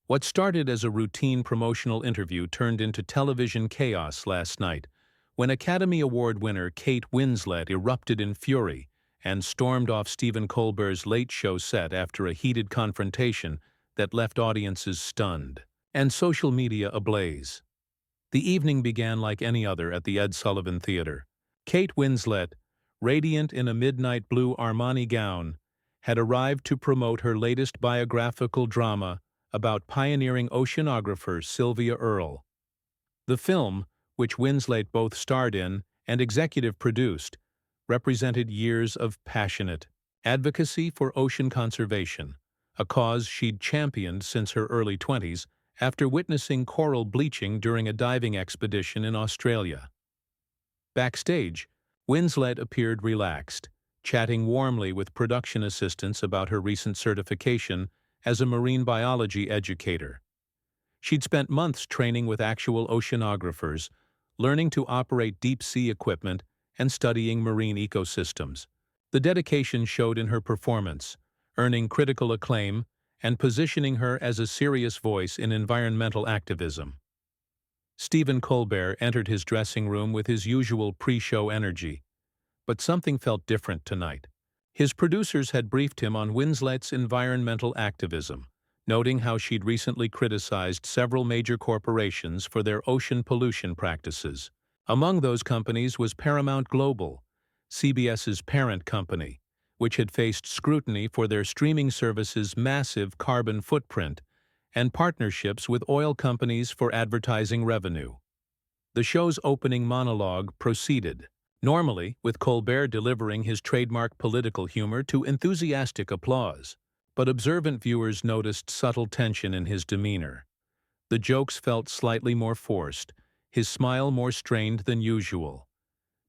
What started as a routine promotional interview turned into television chaos last night, when Academy Award winner Kate Winslet erupted in fury and stormed off Stephen Colbert's Late Show set after a heated confrontation that left audiences stunned, and social media ablaze. The evening began like any other at the Ed Sullivan Theater. Kate Winslet, radiant in a midnight blue Armani gown, had arrived to promote her latest biographical drama about pioneering oceanographer Sylvia Earle. The film, which Winslet both starred in and executive produced, represented years of passionate advocacy for ocean conservation, a cause she'd championed since her early 20s after witnessing coral bleaching during a diving expedition in Australia. Backstage, Winslet appeared relaxed, chatting warmly with production assistants about her recent certification as a marine biology educator. She'd spent months training with actual oceanographers, learning to operate deep-sea equipment and studying marine ecosystems. The dedication showed in her performance, earning critical acclaim and positioning her as a serious voice in environmental activism. Stephen Colbert entered his dressing room with his usual pre-show energy, but something felt different tonight. His producers had briefed him on Winslet's environmental activism, noting how she'd recently criticized several major corporations for their ocean pollution practices. Among those companies was Paramount Global, CBS's parent company, which had faced scrutiny for their streaming service's massive carbon footprint and partnerships with oil companies for advertising revenue. The show's opening monologue proceeded, normally with Colbert delivering his trademark political humor to enthusiastic applause, but observant viewers noticed subtle tension in his demeanor. The jokes felt slightly more forced, his smile more strained than usual.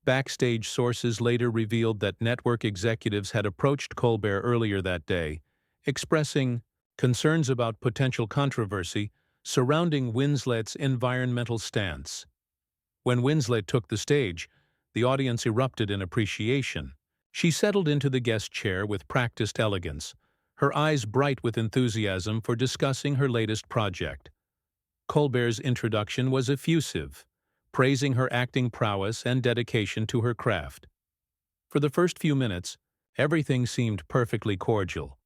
Backstage sources later revealed that network executives had approached Colbert earlier that day, expressing concerns about potential controversy surrounding Winslet's environmental stance. When Winslet took the stage, the audience erupted in appreciation. She settled into the guest chair with practiced elegance, her eyes bright with enthusiasm for discussing her latest project. Colbert's introduction was effusive, praising her acting prowess and dedication to her craft. For the first few minutes, everything seemed perfectly cordial.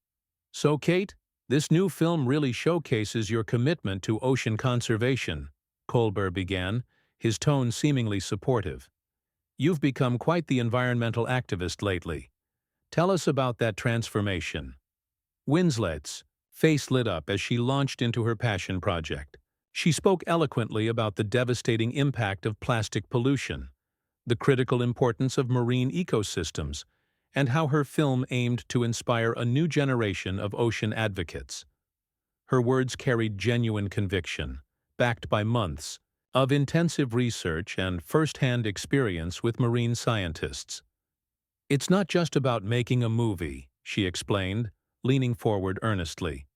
"So, Kate, this new film really showcases your commitment to ocean conservation," Colbert began, his tone seemingly supportive. "You've become quite the environmental activist lately. Tell us about that transformation." Winslet's face lit up as she launched into her passion project. She spoke eloquently about the devastating impact of plastic pollution, the critical importance of marine ecosystems, and how her film aimed to inspire a new generation of ocean advocates. Her words carried genuine conviction, backed by months of intensive research and first-hand experience with marine scientists. "It's not just about making a movie," she explained, leaning forward earnestly.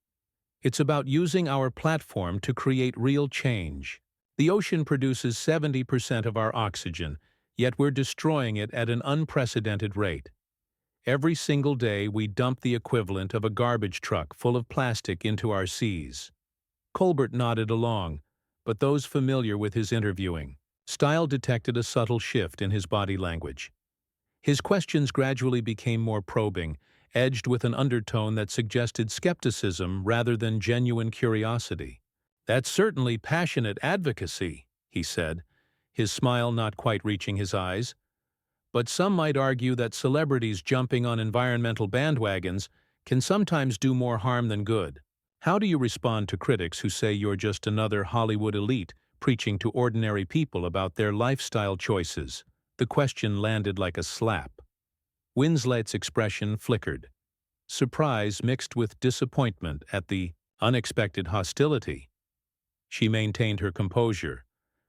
"It's about using our platform to create real change. The ocean produces 70% of our oxygen, yet we're destroying it at an unprecedented rate. Every single day we dump the equivalent of a garbage truck full of plastic into our seas." Colbert nodded along, but those familiar with his interviewing style detected a subtle shift in his body language. His questions gradually became more probing, edged with an undertone that suggested skepticism rather than genuine curiosity. "That's certainly passionate advocacy," he said, his smile not quite reaching his eyes. "But some might argue that celebrities jumping on environmental bandwagons can sometimes do more harm than good. How do you respond to critics who say you're just another Hollywood elite preaching to ordinary people about their lifestyle choices?" The question landed like a slap. Winslet's expression flickered, surprise mixed with disappointment at the unexpected hostility. She maintained her composure,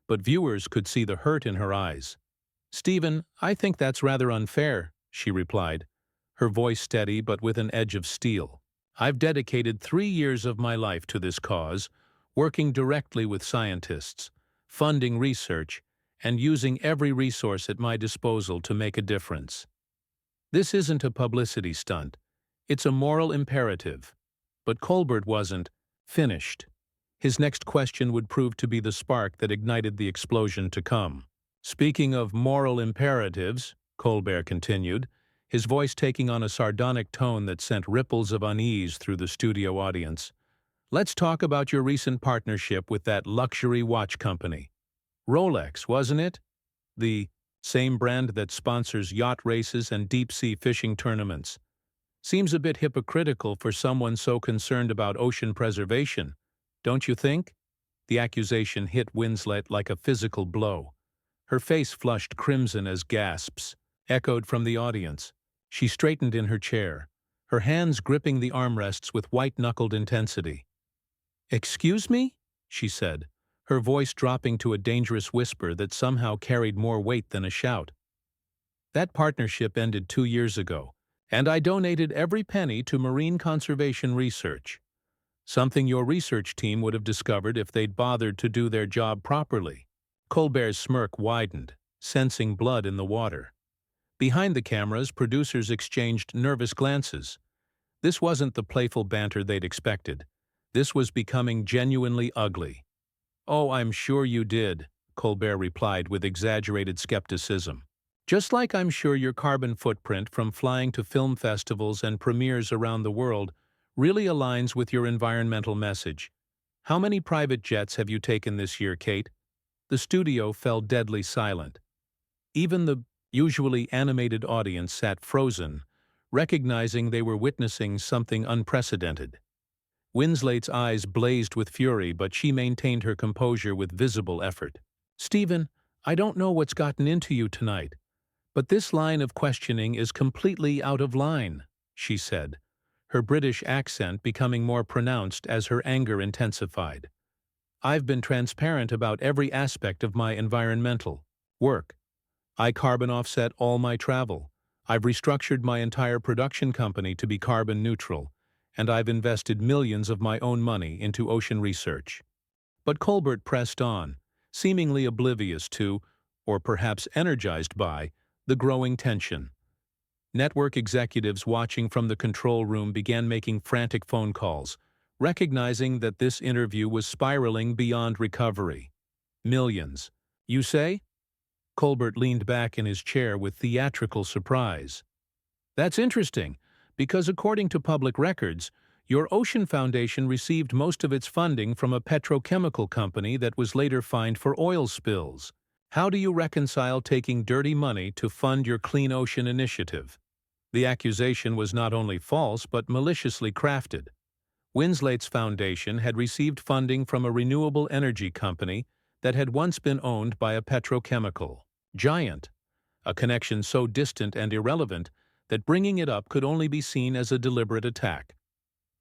but viewers could see the hurt in her eyes. "Stephen, I think that's rather unfair," she replied, her voice steady but with an edge of steel. "I've dedicated 3 years of my life to this cause, working directly with scientists, funding research, and using every resource at my disposal to make a difference. This isn't a publicity stunt. It's a moral imperative." But Colbert wasn't finished. His next question would prove to be the spark that ignited the explosion to come. Speaking of moral imperatives, Colbert continued, his voice taking on a sardonic tone that sent ripples of unease through the studio audience, let's talk about your recent partnership with that luxury watch company. Rolex, wasn't it? The same brand that sponsors yacht races and deep-sea fishing tournaments. Seems a bit hypocritical for someone so concerned about ocean preservation, don't you think? The accusation hit Winslet like a physical blow. Her face flushed crimson as gasps echoed from the audience. She straightened in her chair, her hands gripping the armrests with white-knuckled intensity. "Excuse me?" she said, her voice dropping to a dangerous whisper that somehow carried more weight than a shout. "That partnership ended 2 years ago, and I donated every penny to marine conservation research. Something your research team would have discovered if they'd bothered to do their job properly." Colbert's smirk widened, sensing blood in the water. Behind the cameras, producers exchanged nervous glances. This wasn't the playful banter they'd expected. This was becoming genuinely ugly. "Oh, I'm sure you did," Colbert replied with exaggerated skepticism. "Just like I'm sure your carbon footprint from flying to film festivals and premieres around the world really aligns with your environmental message. How many private jets have you taken this year, Kate?" The studio fell deadly silent. Even the usually animated audience sat frozen, recognizing they were witnessing something unprecedented. Winslet's eyes blazed with fury, but she maintained her composure with visible effort. "Stephen, I don't know what's gotten into you tonight, but this line of questioning is completely out of line," she said, her British accent becoming more pronounced as her anger intensified. "I've been transparent about every aspect of my environmental work. I carbon offset all my travel. I've restructured my entire production company to be carbon neutral, and I've invested millions of my own money into ocean research." But Colbert pressed on, seemingly oblivious to, or perhaps energized by, the growing tension. Network executives watching from the control room began making frantic phone calls, recognizing that this interview was spiraling beyond recovery. "Millions, you say?" Colbert leaned back in his chair with theatrical surprise. "That's interesting, because according to public records, your Ocean Foundation received most of its funding from a petrochemical company that was later fined for oil spills. How do you reconcile taking dirty money to fund your Clean Ocean initiative?" The accusation was not only false but maliciously crafted. Winslet's foundation had received funding from a renewable energy company that had once been owned by a petrochemical giant, a connection so distant and irrelevant that bringing it up could only be seen as a deliberate attack.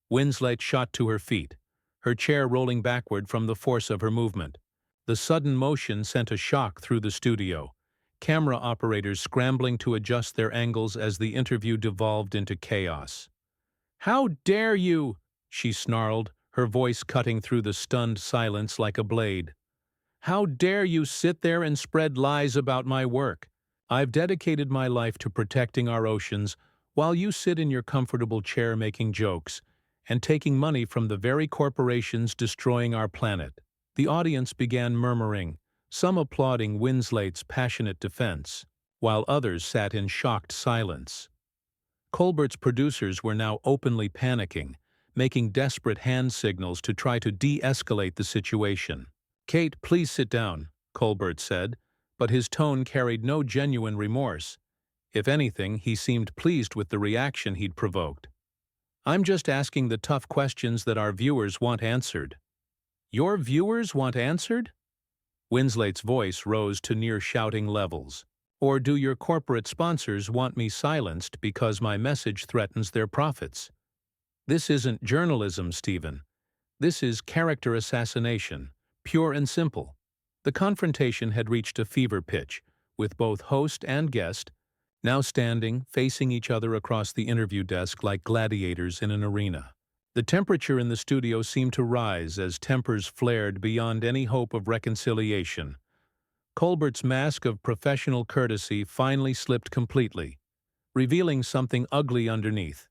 Winslet shot to her feet, her chair rolling backward from the force of her movement. The sudden motion sent a shock through the studio, camera operators scrambling to adjust their angles as the interview devolved into chaos. "How dare you!" she snarled, her voice cutting through the stunned silence like a blade. "How dare you sit there and spread lies about my work? I've dedicated my life to protecting our oceans while you sit in your comfortable chair making jokes and taking money from the very corporations destroying our planet." The audience began murmuring, some applauding Winslet's passionate defense, while others sat in shocked silence. Colbert's producers were now openly panicking, making desperate hand signals to try to de-escalate the situation. "Kate, please sit down," Colbert said, but his tone carried no genuine remorse. If anything, he seemed pleased with the reaction he'd provoked. "I'm just asking the tough questions that our viewers want answered." "Your viewers want answered?" Winslet's voice rose to near-shouting levels. "Or do your corporate sponsors want me silenced because my message threatens their profits? This isn't journalism, Stephen. This is character assassination, pure and simple." The confrontation had reached a fever pitch, with both host and guest now standing, facing each other across the interview desk like gladiators in an arena. The temperature in the studio seemed to rise as tempers flared beyond any hope of reconciliation. Colbert's mask of professional courtesy finally slipped completely, revealing something ugly underneath.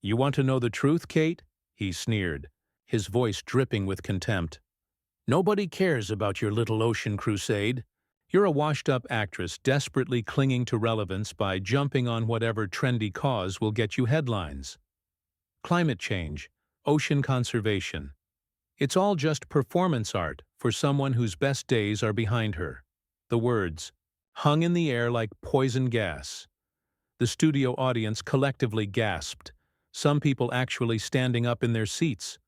"You want to know the truth, Kate?" he sneered, his voice dripping with contempt. Nobody cares about your little ocean crusade. You're a washed-up actress desperately clinging to relevance by jumping on whatever trendy cause will get you headlines. Climate change, ocean conservation. It's all just performance art for someone whose best days are behind her. The words hung in the air like poison gas. The studio audience collectively gasped, some people actually standing up in their seats.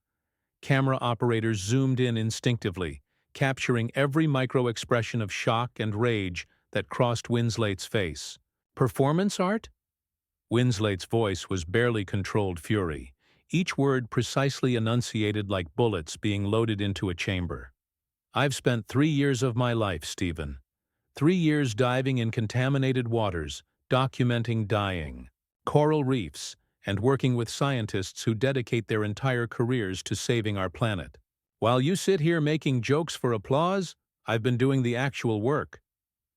Camera operators zoomed in instinctively, capturing every micro-expression of shock and rage that crossed Winslet's face. Performance art? Winslet's voice was barely controlled fury, each word precisely enunciated like bullets being loaded into a chamber. I've spent 3 years of my life, Stephen. 3 years diving in contaminated waters, documenting dying, coral reefs, and working with scientists who dedicate their entire careers to saving our planet. While you sit here making jokes for applause, I've been doing the actual work.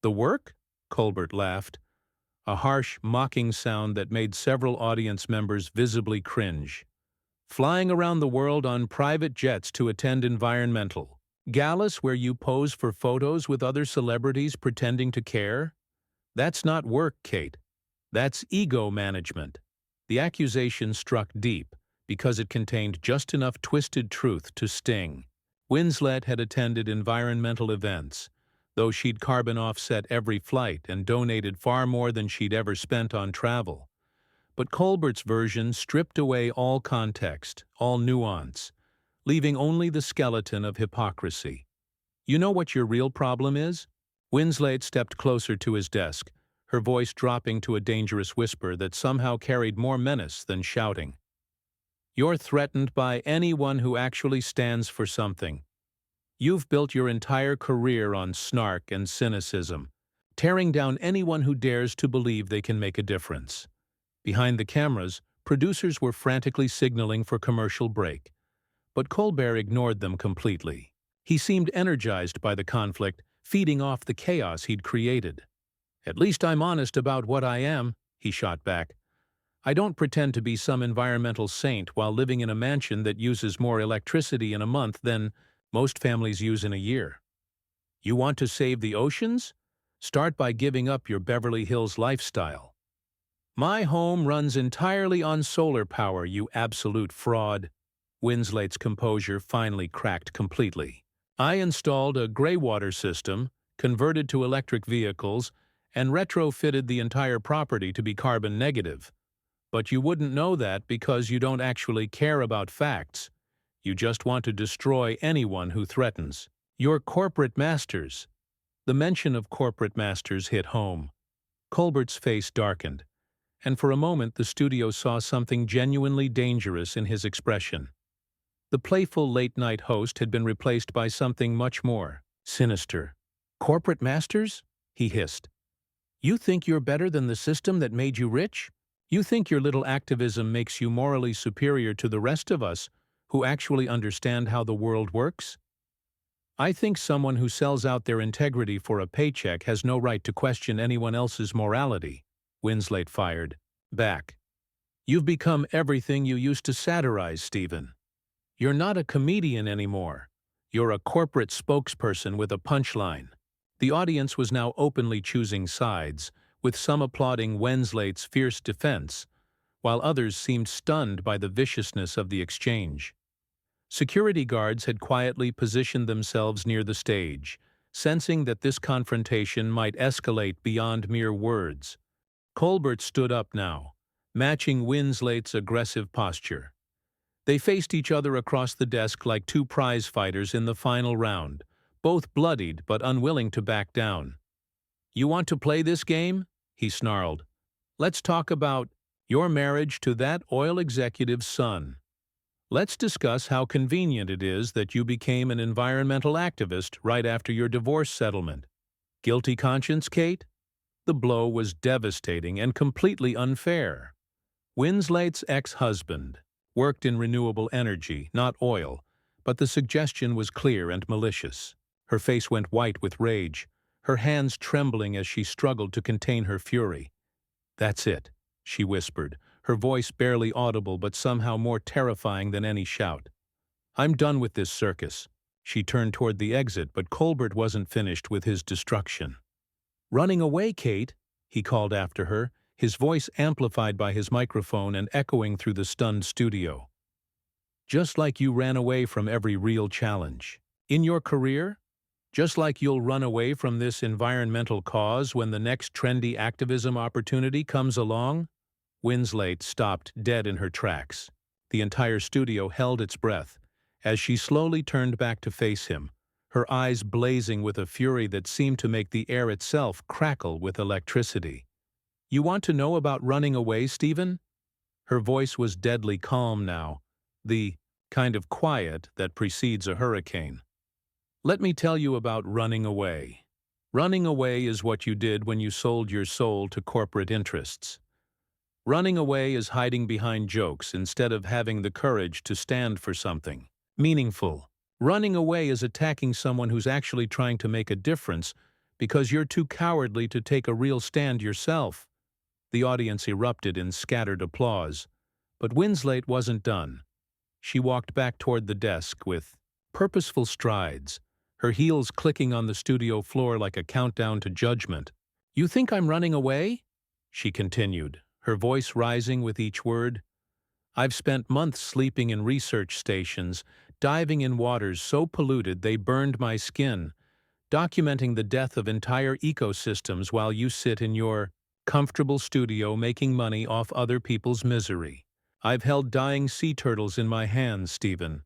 The work? Colbert laughed, a harsh, mocking sound that made several audience members visibly cringe. Flying around the world on private jets to attend environmental galas where you pose for photos with other celebrities pretending to care? That's not work, Kate. That's ego management. The accusation struck deep because it contained just enough twisted truth to sting. Winslet had attended environmental events, though she'd carbon offset every flight and donated far more than she'd ever spent on travel. But Colbert's version stripped away all context, all nuance, leaving only the skeleton of hypocrisy. You know what your real problem is? Winslet stepped closer to his desk, her voice dropping to a dangerous whisper that somehow carried more menace than shouting. You're threatened by anyone who actually stands for something. You've built your entire career on snark and cynicism, tearing down anyone who dares to believe they can make a difference. Behind the cameras, producers were frantically signaling for commercial break, but Colbert ignored them completely. He seemed energized by the conflict, feeding off the chaos he'd created. At least I'm honest about what I am, he shot back. I don't pretend to be some environmental saint while living in a mansion that uses more electricity in a month than most families use in a year. You want to save the oceans? Start by giving up your Beverly Hills lifestyle. My home runs entirely on solar power, you absolute fraud. Winslet's composure finally cracked completely. I installed a gray water system, converted to electric vehicles, and retrofitted the entire property to be carbon negative. But you wouldn't know that because you don't actually care about facts. You just want to destroy anyone who threatens. You're corporate masters. The mention of corporate masters hit home. Colbert's face darkened, and for a moment the studio saw something genuinely dangerous in his expression. The playful late-night host had been replaced by something much more sinister. Corporate masters? He hissed. You think you're better than the system that made you rich? You think your little activism makes you morally superior to the rest of us who actually understand how the world works? I think someone who sells out their integrity for a paycheck has no right to question anyone else's morality, Winslet fired back. You've become everything you used to satirize, Stephen. You're not a comedian anymore. You're a corporate spokesperson with a punchline. The audience was now openly choosing sides, with some applauding Winslet's fierce defense, while others seemed stunned by the viciousness of the exchange. Security guards had quietly positioned themselves near the stage, sensing that this confrontation might escalate beyond mere words. Colbert stood up now, matching Winslet's aggressive posture. They faced each other across the desk like two prize fighters in the final round, both bloodied but unwilling to back down. You want to play this game? He snarled. Let's talk about your marriage to that oil executive's son. Let's discuss how convenient it is that you became an environmental activist right after your divorce settlement. Guilty conscience, Kate? The blow was devastating and completely unfair. Winslet's ex-husband worked in renewable energy, not oil, but the suggestion was clear and malicious. Her face went white with rage, her hands trembling as she struggled to contain her fury. That's it, she whispered, her voice barely audible but somehow more terrifying than any shout. I'm done with this circus. She turned toward the exit, but Colbert wasn't finished with his destruction. "Running away, Kate," he called after her, his voice amplified by his microphone and echoing through the stunned studio. "Just like you ran away from every real challenge. In your career? Just like you'll run away from this environmental cause when the next trendy activism opportunity comes along?" Winslet stopped dead in her tracks. The entire studio held its breath as she slowly turned back to face him, her eyes blazing with a fury that seemed to make the air itself crackle with electricity. "You want to know about running away, Stephen?" Her voice was deadly calm now, the kind of quiet that precedes a hurricane. "Let me tell you about running away. Running away is what you did when you sold your soul to corporate interests. Running away is hiding behind jokes instead of having the courage to stand for something meaningful. Running away is attacking someone who's actually trying to make a difference because you're too cowardly to take a real stand yourself." The audience erupted in scattered applause, but Winslet wasn't done. She walked back toward the desk with purposeful strides, her heels clicking on the studio floor like a countdown to judgment. "You think I'm running away?" she continued, her voice rising with each word. "I've spent months sleeping in research stations, diving in waters so polluted they burned my skin, documenting the death of entire ecosystems while you sit in your comfortable studio making money off other people's misery. I've held dying sea turtles in my hands, Stephen.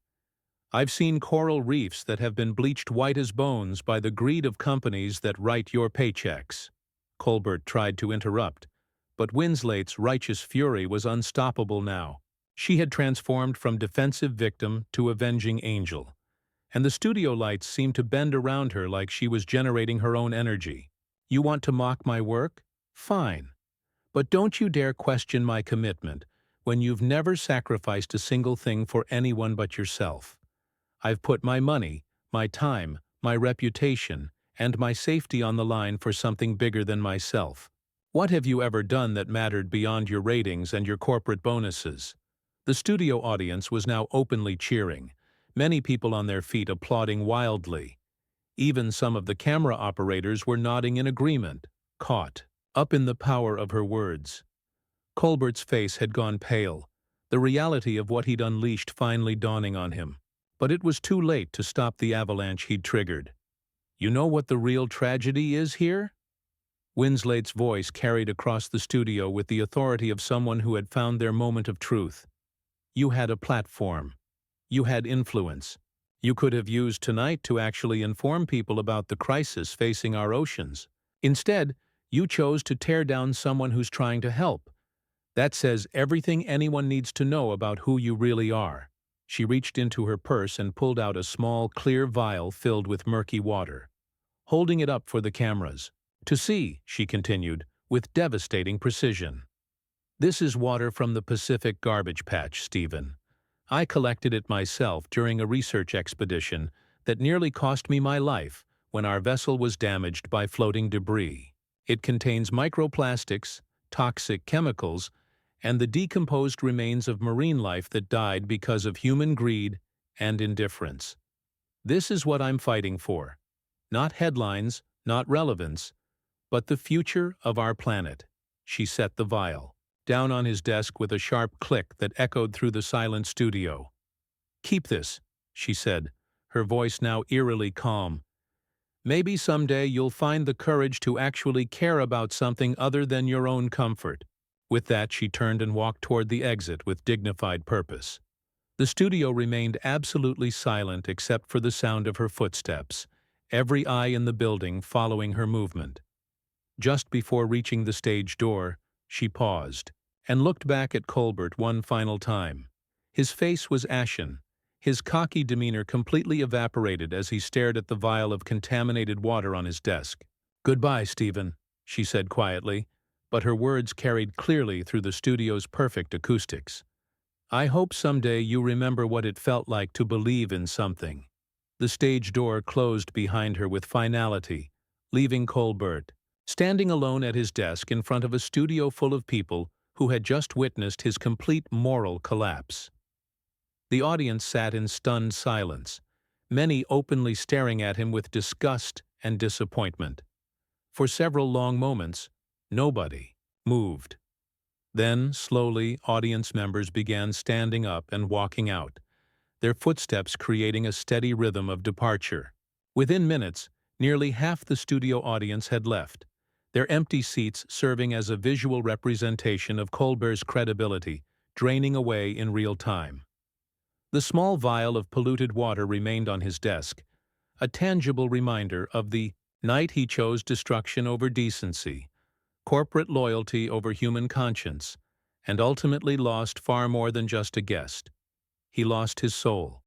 I've seen coral reefs that have been bleached white as bones by the greed of companies that write your paychecks." Colbert tried to interrupt, but Winslet's righteous fury was unstoppable now. She had transformed from defensive victim to avenging angel, and the studio lights seemed to bend around her like she was generating her own energy. "You want to mock my work? Fine. But don't you dare question my commitment when you've never sacrificed a single thing for anyone but yourself. I've put my money, my time, my reputation, and my safety on the line for something bigger than myself. What have you ever done that mattered beyond your ratings and your corporate bonuses?" The studio audience was now openly cheering, many people on their feet applauding wildly. Even some of the camera operators were nodding in agreement, caught up in the power of her words. Colbert's face had gone pale, the reality of what he'd unleashed finally dawning on him. But it was too late to stop the avalanche he'd triggered. "You know what the real tragedy is here?" Winslet's voice carried across the studio with the authority of someone who had found their moment of truth. "You had a platform. You had influence. You could have used tonight to actually inform people about the crisis facing our oceans. Instead, you chose to tear down someone who's trying to help. That says everything anyone needs to know about who you really are." She reached into her purse and pulled out a small, clear vial filled with murky water. Holding it up for the cameras. "To see," she continued, with devastating precision. "This is water from the Pacific garbage patch, Stephen. I collected it myself during a research expedition that nearly cost me my life when our vessel was damaged by floating debris. It contains microplastics, toxic chemicals, and the decomposed remains of marine life that died because of human greed and indifference. This is what I'm fighting for. Not headlines, not relevance, but the future of our planet." She set the vial down on his desk with a sharp click that echoed through the silent studio. "Keep this," she said, her voice now eerily calm. "Maybe someday you'll find the courage to actually care about something other than your own comfort." With that, she turned and walked toward the exit with dignified purpose. The studio remained absolutely silent except for the sound of her footsteps, every eye in the building following her movement. Just before reaching the stage door, she paused and looked back at Colbert one final time. His face was ashen, his cocky demeanor completely evaporated as he stared at the vial of contaminated water on his desk. "Goodbye, Stephen," she said quietly, but her words carried clearly through the studio's perfect acoustics. "I hope someday you remember what it felt like to believe in something." The stage door closed behind her with finality, leaving Colbert standing alone at his desk in front of a studio full of people who had just witnessed his complete moral collapse. The audience sat in stunned silence, many openly staring at him with disgust and disappointment. For several long moments, nobody moved. Then, slowly, audience members began standing up and walking out, their footsteps creating a steady rhythm of departure. Within minutes, nearly half the studio audience had left, their empty seats serving as a visual representation of Colbert's credibility, draining away in real time. The small vial of polluted water remained on his desk, a tangible reminder of the night he chose destruction over decency, corporate loyalty over human conscience, and ultimately lost far more than just a guest. He lost his soul.